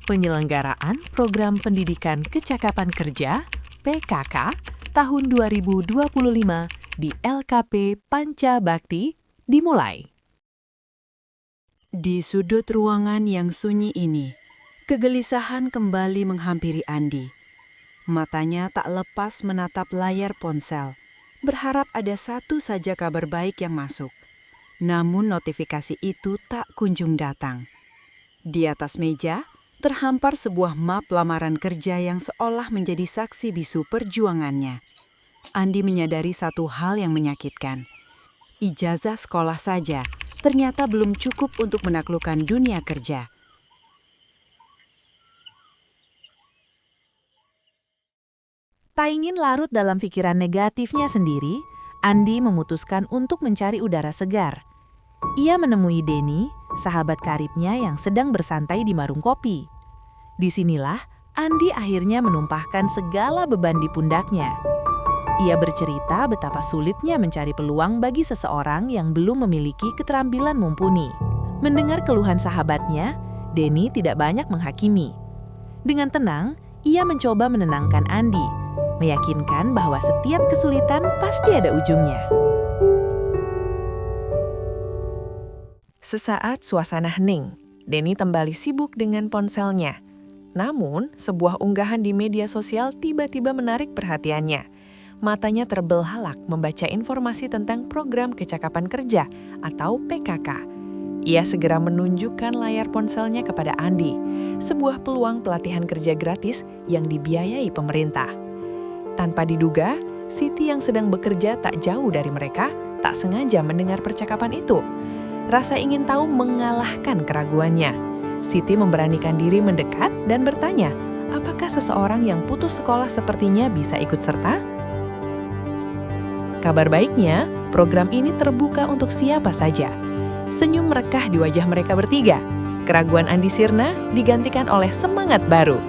Penyelenggaraan Program Pendidikan Kecakapan Kerja (PKK) tahun 2025 di LKP Panca Bakti dimulai. Di sudut ruangan yang sunyi ini, kegelisahan kembali menghampiri Andi. Matanya tak lepas menatap layar ponsel, berharap ada satu saja kabar baik yang masuk. Namun notifikasi itu tak kunjung datang. Di atas meja, terhampar sebuah map lamaran kerja yang seolah menjadi saksi bisu perjuangannya. Andi menyadari satu hal yang menyakitkan. Ijazah sekolah saja ternyata belum cukup untuk menaklukkan dunia kerja. Tak ingin larut dalam pikiran negatifnya sendiri, Andi memutuskan untuk mencari udara segar. Ia menemui Denny, sahabat karibnya yang sedang bersantai di warung kopi. Disinilah Andi akhirnya menumpahkan segala beban di pundaknya. Ia bercerita betapa sulitnya mencari peluang bagi seseorang yang belum memiliki keterampilan mumpuni. Mendengar keluhan sahabatnya, Denny tidak banyak menghakimi. Dengan tenang, ia mencoba menenangkan Andi, meyakinkan bahwa setiap kesulitan pasti ada ujungnya. Sesaat suasana hening, Denny kembali sibuk dengan ponselnya. Namun, sebuah unggahan di media sosial tiba-tiba menarik perhatiannya. Matanya terbelalak membaca informasi tentang program kecakapan kerja atau PKK. Ia segera menunjukkan layar ponselnya kepada Andi, sebuah peluang pelatihan kerja gratis yang dibiayai pemerintah. Tanpa diduga, Siti yang sedang bekerja tak jauh dari mereka tak sengaja mendengar percakapan itu. Rasa ingin tahu mengalahkan keraguannya. Siti memberanikan diri mendekat dan bertanya, apakah seseorang yang putus sekolah sepertinya bisa ikut serta? Kabar baiknya, program ini terbuka untuk siapa saja. Senyum merekah di wajah mereka bertiga. Keraguan Andi sirna digantikan oleh semangat baru.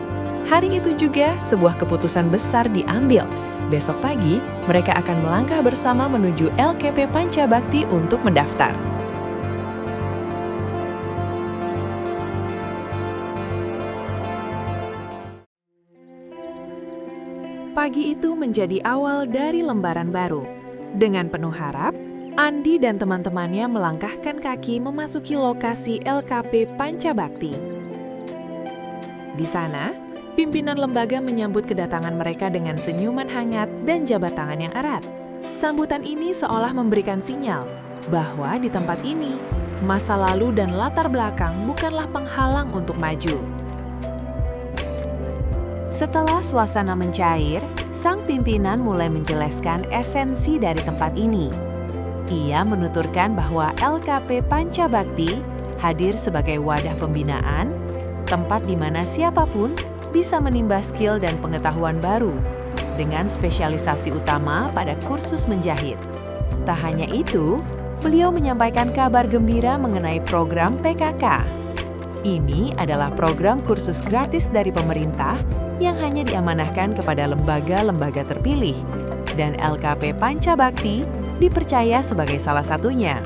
Hari itu juga sebuah keputusan besar diambil. Besok pagi, mereka akan melangkah bersama menuju LKP Panca Bakti untuk mendaftar. Pagi itu menjadi awal dari lembaran baru. Dengan penuh harap, Andi dan teman-temannya melangkahkan kaki memasuki lokasi LKP Panca Bakti. Di sana, pimpinan lembaga menyambut kedatangan mereka dengan senyuman hangat dan jabat tangan yang erat. Sambutan ini seolah memberikan sinyal bahwa di tempat ini, masa lalu dan latar belakang bukanlah penghalang untuk maju. Setelah suasana mencair, sang pimpinan mulai menjelaskan esensi dari tempat ini. Ia menuturkan bahwa LKP Panca Bakti hadir sebagai wadah pembinaan, tempat di mana siapapun bisa menimba skill dan pengetahuan baru, dengan spesialisasi utama pada kursus menjahit. Tak hanya itu, beliau menyampaikan kabar gembira mengenai program PKK. Ini adalah program kursus gratis dari pemerintah yang hanya diamanahkan kepada lembaga-lembaga terpilih, dan LKP Panca Bakti dipercaya sebagai salah satunya.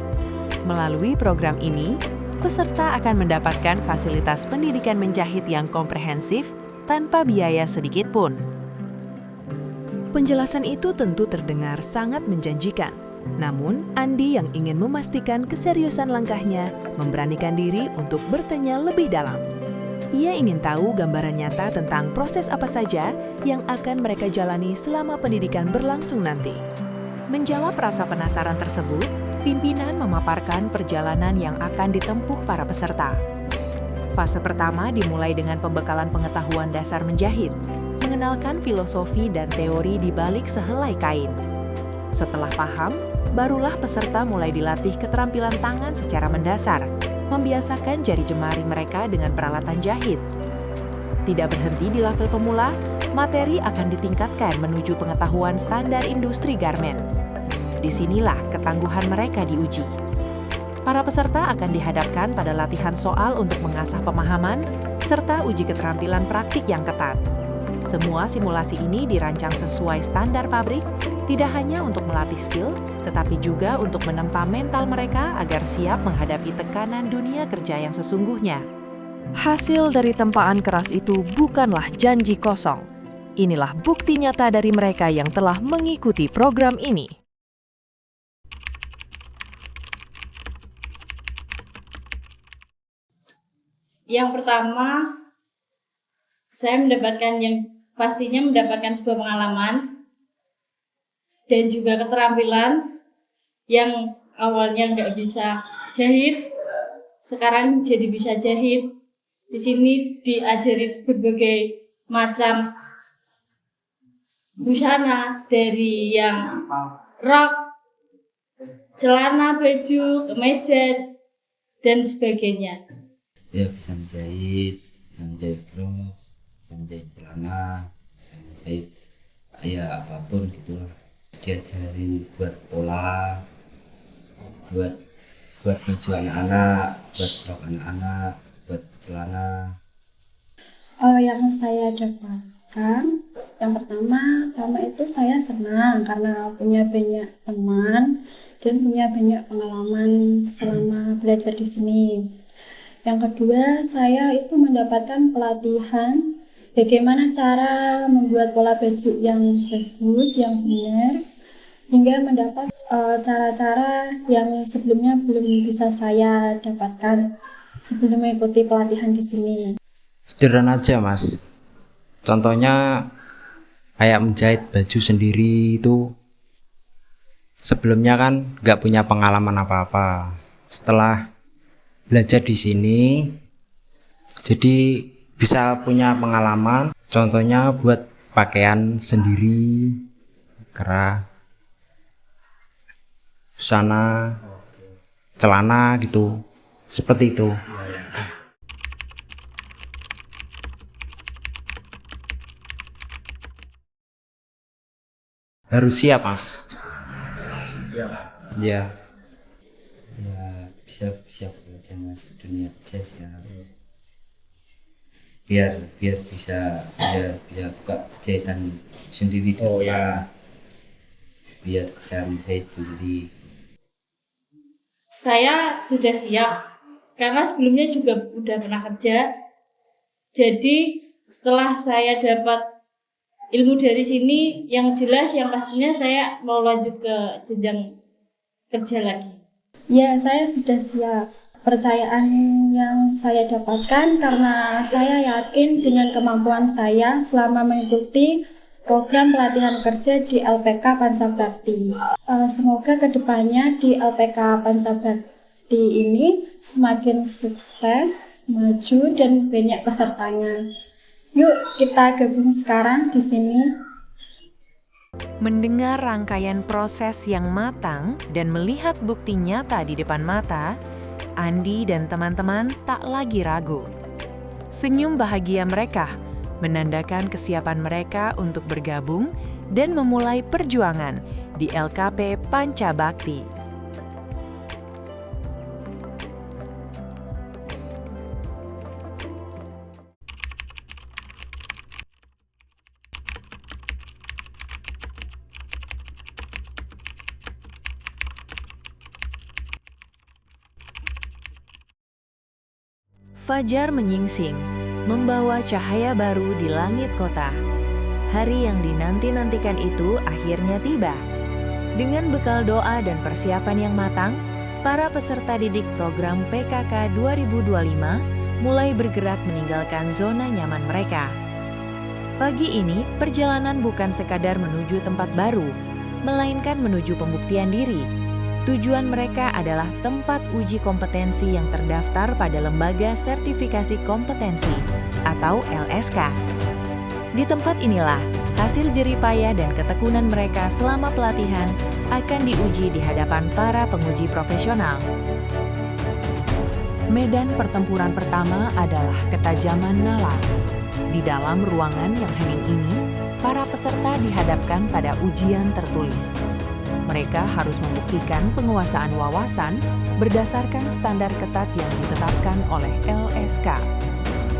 Melalui program ini, peserta akan mendapatkan fasilitas pendidikan menjahit yang komprehensif tanpa biaya sedikit pun. Penjelasan itu tentu terdengar sangat menjanjikan. Namun, Andi yang ingin memastikan keseriusan langkahnya memberanikan diri untuk bertanya lebih dalam. Ia ingin tahu gambaran nyata tentang proses apa saja yang akan mereka jalani selama pendidikan berlangsung nanti. Menjawab rasa penasaran tersebut, pimpinan memaparkan perjalanan yang akan ditempuh para peserta. Fase pertama dimulai dengan pembekalan pengetahuan dasar menjahit, mengenalkan filosofi dan teori di balik sehelai kain. Setelah paham, barulah peserta mulai dilatih keterampilan tangan secara mendasar, membiasakan jari jemari mereka dengan peralatan jahit. Tidak berhenti di level pemula, materi akan ditingkatkan menuju pengetahuan standar industri garmen. Disinilah ketangguhan mereka diuji. Para peserta akan dihadapkan pada latihan soal untuk mengasah pemahaman, serta uji keterampilan praktik yang ketat. Semua simulasi ini dirancang sesuai standar pabrik, tidak hanya untuk melatih skill, tetapi juga untuk menempa mental mereka agar siap menghadapi tekanan dunia kerja yang sesungguhnya. Hasil dari tempaan keras itu bukanlah janji kosong. Inilah bukti nyata dari mereka yang telah mengikuti program ini. Yang pertama, saya pastinya mendapatkan sebuah pengalaman dan juga keterampilan yang awalnya nggak bisa jahit, sekarang jadi bisa jahit. Di sini diajari berbagai macam busana, dari yang rok, celana, baju, kemeja, dan sebagainya. Ya bisa menjahit rok, bisa menjahit celana, bisa menjahit ya apapun gitulah. Diajarin buat pola, buat baju anak-anak, buat rok anak-anak, buat celana. Yang saya dapatkan, yang pertama itu saya senang karena punya banyak teman dan punya banyak pengalaman selama belajar di sini. Yang kedua, saya itu mendapatkan pelatihan bagaimana cara membuat pola baju yang bagus, yang benar, hingga mendapat cara-cara yang sebelumnya belum bisa saya dapatkan sebelum mengikuti pelatihan di sini. Sederhana aja Mas, contohnya kayak menjahit baju sendiri itu sebelumnya kan nggak punya pengalaman apa-apa. Setelah belajar di sini jadi bisa punya pengalaman, contohnya buat pakaian sendiri, kerah, busana, celana gitu, seperti itu. Harus siap Mas. Ya. Ya bisa belajar masuk dunia jazz ya. Biar bisa buka jahitan sendiri di rumah. Biar bisa menjahit sendiri. Saya sudah siap karena sebelumnya juga udah pernah kerja. Jadi setelah saya dapat ilmu dari sini, yang jelas yang pastinya saya mau lanjut ke jenjang kerja lagi. Ya, saya sudah siap. Kepercayaan yang saya dapatkan karena saya yakin dengan kemampuan saya selama mengikuti program pelatihan kerja di LPK Pancabakti. Semoga kedepannya di LPK Pancabakti ini semakin sukses, maju, dan banyak pesertanya. Yuk kita gabung sekarang di sini. Mendengar rangkaian proses yang matang dan melihat bukti nyata di depan mata, Andi dan teman-teman tak lagi ragu. Senyum bahagia mereka menandakan kesiapan mereka untuk bergabung dan memulai perjuangan di LKP Pancabakti. Fajar menyingsing, membawa cahaya baru di langit kota. Hari yang dinanti-nantikan itu akhirnya tiba. Dengan bekal doa dan persiapan yang matang, para peserta didik program PKK 2025 mulai bergerak meninggalkan zona nyaman mereka. Pagi ini, perjalanan bukan sekadar menuju tempat baru, melainkan menuju pembuktian diri. Tujuan mereka adalah tempat uji kompetensi yang terdaftar pada Lembaga Sertifikasi Kompetensi atau LSK. Di tempat inilah, hasil jeripaya dan ketekunan mereka selama pelatihan akan diuji di hadapan para penguji profesional. Medan pertempuran pertama adalah ketajaman nalar. Di dalam ruangan yang hening ini, para peserta dihadapkan pada ujian tertulis. Mereka harus membuktikan penguasaan wawasan berdasarkan standar ketat yang ditetapkan oleh LSK.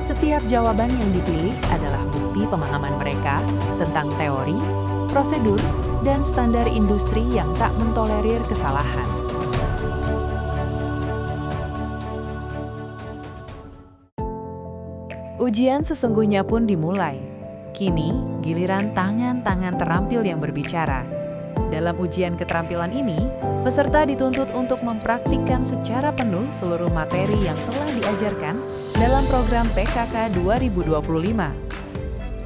Setiap jawaban yang dipilih adalah bukti pemahaman mereka tentang teori, prosedur, dan standar industri yang tak mentolerir kesalahan. Ujian sesungguhnya pun dimulai. Kini, giliran tangan-tangan terampil yang berbicara. Dalam ujian keterampilan ini, peserta dituntut untuk mempraktikkan secara penuh seluruh materi yang telah diajarkan dalam program PKK 2025.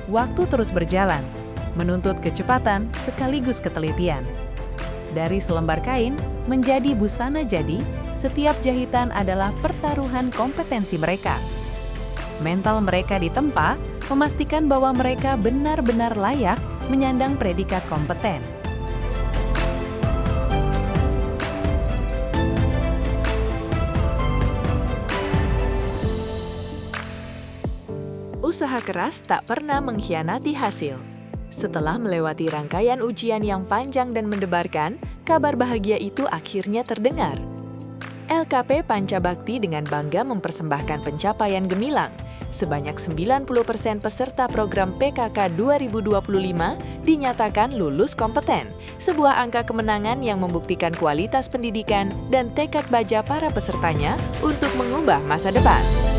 Waktu terus berjalan, menuntut kecepatan sekaligus ketelitian. Dari selembar kain menjadi busana jadi, setiap jahitan adalah pertaruhan kompetensi mereka. Mental mereka ditempa, memastikan bahwa mereka benar-benar layak menyandang predikat kompeten. Usaha keras tak pernah mengkhianati hasil. Setelah melewati rangkaian ujian yang panjang dan mendebarkan, kabar bahagia itu akhirnya terdengar. LKP Pancabakti dengan bangga mempersembahkan pencapaian gemilang. Sebanyak 90% peserta program PKK 2025 dinyatakan lulus kompeten, sebuah angka kemenangan yang membuktikan kualitas pendidikan dan tekad baja para pesertanya untuk mengubah masa depan.